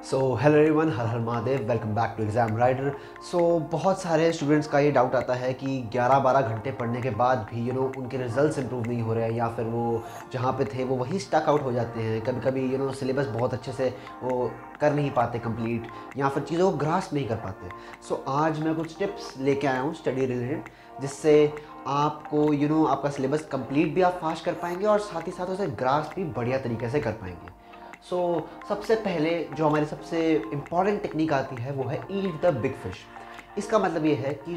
So hello everyone, Har Har Mahadev, welcome back to exam rider. So बहुत सारे students का ये डाउट आता है कि 11-12 घंटे पढ़ने के बाद भी उनके रिजल्ट्स इंप्रूव नहीं हो रहे हैं, या फिर वो जहाँ पे थे वो वहीं स्टक आउट हो जाते हैं। कभी कभी सिलेबस बहुत अच्छे से वो कर नहीं पाते कंप्लीट, या फिर चीज़ों को ग्रास्प नहीं कर पाते। सो आज मैं कुछ टिप्स लेके आया हूँ स्टडी रिलेटेड, जिससे आपको आपका सिलेबस कंप्लीट भी आप फास्ट कर पाएंगे और साथ ही साथ उसे ग्रास्प भी बढ़िया तरीके से कर पाएंगे। सबसे पहले जो हमारी सबसे इम्पॉर्टेंट टेक्निक आती है वो है ईट द बिग फिश। इसका मतलब ये है कि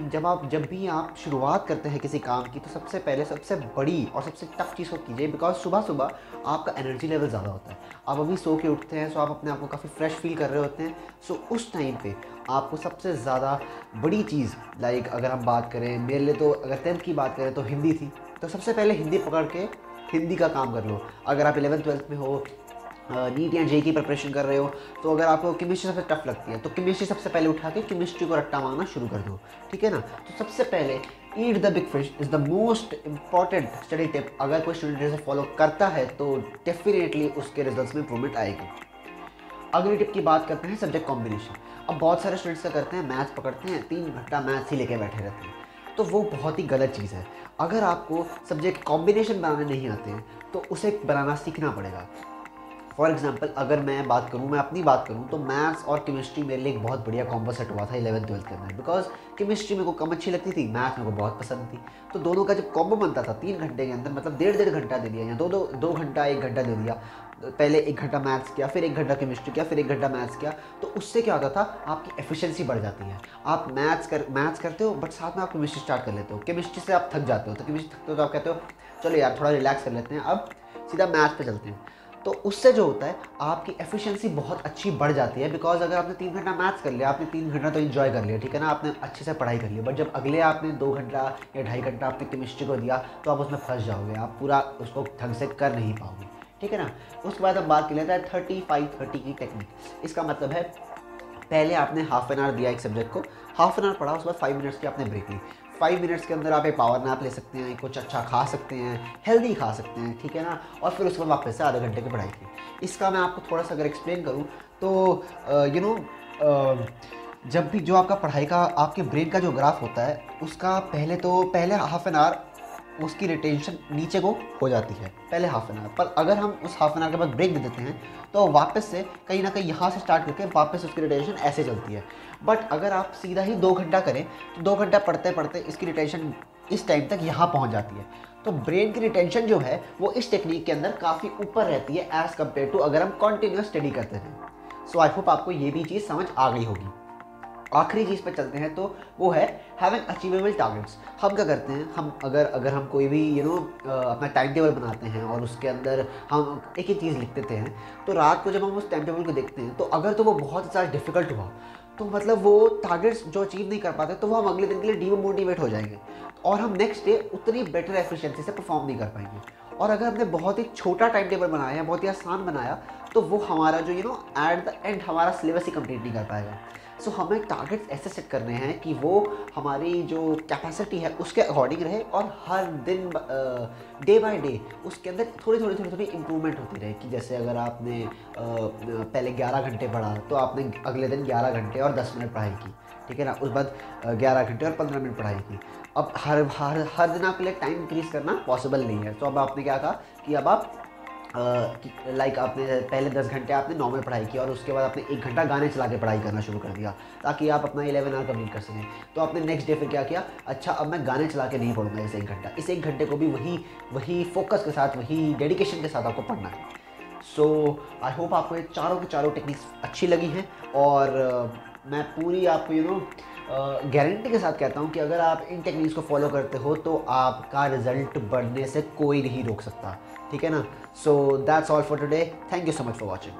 जब भी आप शुरुआत करते हैं किसी काम की, तो सबसे पहले सबसे बड़ी और सबसे टफ चीज़ को कीजिए। बिकॉज सुबह सुबह आपका एनर्जी लेवल ज़्यादा होता है, आप अभी सो के उठते हैं, सो आप अपने आप को काफ़ी फ्रेश फील कर रहे होते हैं। सो उस टाइम पे आपको सबसे ज़्यादा बड़ी चीज़, लाइक अगर हम बात करें, मेरे लिए तो अगर 10th की बात करें तो हिंदी थी। तो सबसे पहले हिंदी पकड़ के हिंदी का काम कर लो। अगर आप 11th-12th में हो, नीट या जे की प्रिपरेशन कर रहे हो, तो अगर आपको केमिस्ट्री सबसे टफ लगती है तो केमिस्ट्री सबसे पहले उठा के केमिस्ट्री को रट्टा मारना शुरू कर दो। ठीक है ना। तो सबसे पहले eat the big fish is the most important study tip. अगर कोई स्टूडेंट इसे फॉलो करता है तो डेफिनेटली उसके रिजल्ट्स में इंप्रूवमेंट आएगी। अगली टिप की बात करते हैं सब्जेक्ट कॉम्बिनेशन। अब बहुत सारे स्टूडेंट्स क्या करते हैं, मैथ्स पकड़ते हैं, 3 घंटा मैथ्स ही लेके बैठे रहते हैं। तो वो बहुत ही गलत चीज़ है। अगर आपको सब्जेक्ट कॉम्बिनेशन बनाने नहीं आते हैं तो उसे बनाना सीखना पड़ेगा। फॉर एग्जाम्पल, अगर मैं अपनी बात करूँ तो मैथ्स और केमिस्ट्री मेरे लिए एक बहुत बढ़िया कॉम्बो सेट हुआ था 11th-12th के अंदर। बिकॉज केमिस्ट्री मेरे को कम अच्छी लगती थी, मैथ्स मेरे को बहुत पसंद थी। तो दोनों का जब कॉम्बो बनता था 3 घंटे के अंदर, मतलब 1.5 घंटा दे दिया, या दो घंटा 1 घंटा दे दिया। पहले 1 घंटा मैथ्स किया, फिर 1 घंटा केमिस्ट्री किया, फिर 1 घंटा मैथ्स किया। तो उससे क्या होता था, आपकी एफिशिएंसी बढ़ जाती है। आप मैथ्स करते हो बट साथ में आप केमिस्ट्री स्टार्ट कर लेते हो। केमिस्ट्री से आप थक जाते हो, तो केमिस्ट्री थकते हो तो आप कहते हो चलो यार थोड़ा रिलैक्स कर लेते हैं, अब सीधा मैथ्स पे चलते हैं। तो उससे जो होता है, आपकी एफिशिएंसी बहुत अच्छी बढ़ जाती है। बिकॉज अगर आपने 3 घंटा मैथ्स कर लिया, आपने 3 घंटा तो एंजॉय कर लिया, ठीक है ना, आपने अच्छे से पढ़ाई कर ली। बट जब अगले आपने 2 घंटा या 2.5 घंटा आपने केमिस्ट्री को दिया, तो आप उसमें फंस जाओगे, आप पूरा उसको ढंग से कर नहीं पाओगे। ठीक है ना। उसके बाद हम बात कर लेते हैं 35-30 की टेक्निक। इसका मतलब है, पहले आपने हाफ एन आवर दिया एक सब्जेक्ट को, हाफ एन आवर पढ़ा, उसके बाद 5 मिनट्स की आपने ब्रेक ली। 5 मिनट्स के अंदर आप एक पावर नैप ले सकते हैं, कुछ अच्छा खा सकते हैं, हेल्दी खा सकते हैं, ठीक है ना। और फिर उसके बाद वापस से आधे घंटे की पढ़ाई की। इसका मैं आपको थोड़ा सा अगर एक्सप्लेन करूँ तो जब भी जो आपका पढ़ाई का, आपके ब्रेन का जो ग्राफ होता है, उसका पहले हाफ एन आवर उसकी रिटेंशन नीचे को हो जाती है, पहले हाफ एन आवर। पर अगर हम उस हाफ एन आवर के बाद ब्रेक दे देते हैं तो वापस से कहीं ना कहीं यहाँ से स्टार्ट करके वापस उसकी रिटेंशन ऐसे चलती है। बट अगर आप सीधा ही 2 घंटा करें तो 2 घंटा पढ़ते पढ़ते इसकी रिटेंशन इस टाइम तक यहाँ पहुँच जाती है। तो ब्रेन की रिटेंशन जो है वो इस टेक्निक के अंदर काफ़ी ऊपर रहती है एज़ कम्पेयर टू अगर हम कंटिन्यूस स्टडी करते हैं। सो आई होप आपको ये भी चीज़ समझ आ गई होगी। आखिरी चीज़ पर चलते हैं, तो वो है हैविंग अचीवेबल टारगेट्स। हम क्या करते हैं, हम अगर हम कोई भी अपना टाइम टेबल बनाते हैं और उसके अंदर हम एक ही चीज़ लिख देते हैं, तो रात को जब हम उस टाइम टेबल को देखते हैं, तो अगर तो वो बहुत ज़्यादा डिफिकल्ट हुआ, तो मतलब वो टारगेट्स जो अचीव नहीं कर पाते, तो वो हम अगले दिन के लिए डीमोटिवेट हो जाएंगे और हम नेक्स्ट डे उतनी बेटर एफिशिएंसी से परफॉर्म नहीं कर पाएंगे। और अगर हमने बहुत ही छोटा टाइम टेबल बनाया या बहुत ही आसान बनाया, तो वो हमारा जो एट द एंड हमारा सिलेबस ही कंप्लीट नहीं कर पाएगा। सो हमें टारगेट्स ऐसे सेट करने हैं कि वो हमारी जो कैपेसिटी है उसके अकॉर्डिंग रहे, और हर दिन डे बाय डे उसके अंदर थोड़ी इंप्रूवमेंट होती रहे। कि जैसे अगर आपने पहले 11 घंटे पढ़ा, तो आपने अगले दिन 11 घंटे और 10 मिनट पढ़ाई की, ठीक है ना। उस बाद 11 घंटे और 15 मिनट पढ़ाई की। अब हर दिन आपके लिए टाइम इंक्रीज़ करना पॉसिबल नहीं है। तो अब आपने क्या कहा कि अब आप आपने पहले 10 घंटे आपने नॉर्मल पढ़ाई की और उसके बाद आपने 1 घंटा गाने चला के पढ़ाई करना शुरू कर दिया, ताकि आप अपना 11 आवर कंप्लीट कर सकें। तो आपने नेक्स्ट डे फिर क्या किया, अच्छा अब मैं गाने चला के नहीं पढ़ूंगा इस 1 घंटा, इस 1 घंटे को भी वही फोकस के साथ, वही डेडिकेशन के साथ आपको पढ़ना है। सो आई होप आपको ये चारों की चारों टेक्निक्स अच्छी लगी हैं, और मैं पूरी आपको गारंटी के साथ कहता हूँ कि अगर आप इन टेक्निक्स को फॉलो करते हो तो आपका रिजल्ट बढ़ने से कोई नहीं रोक सकता, ठीक है ना। So that's all for today, thank you so much for watching.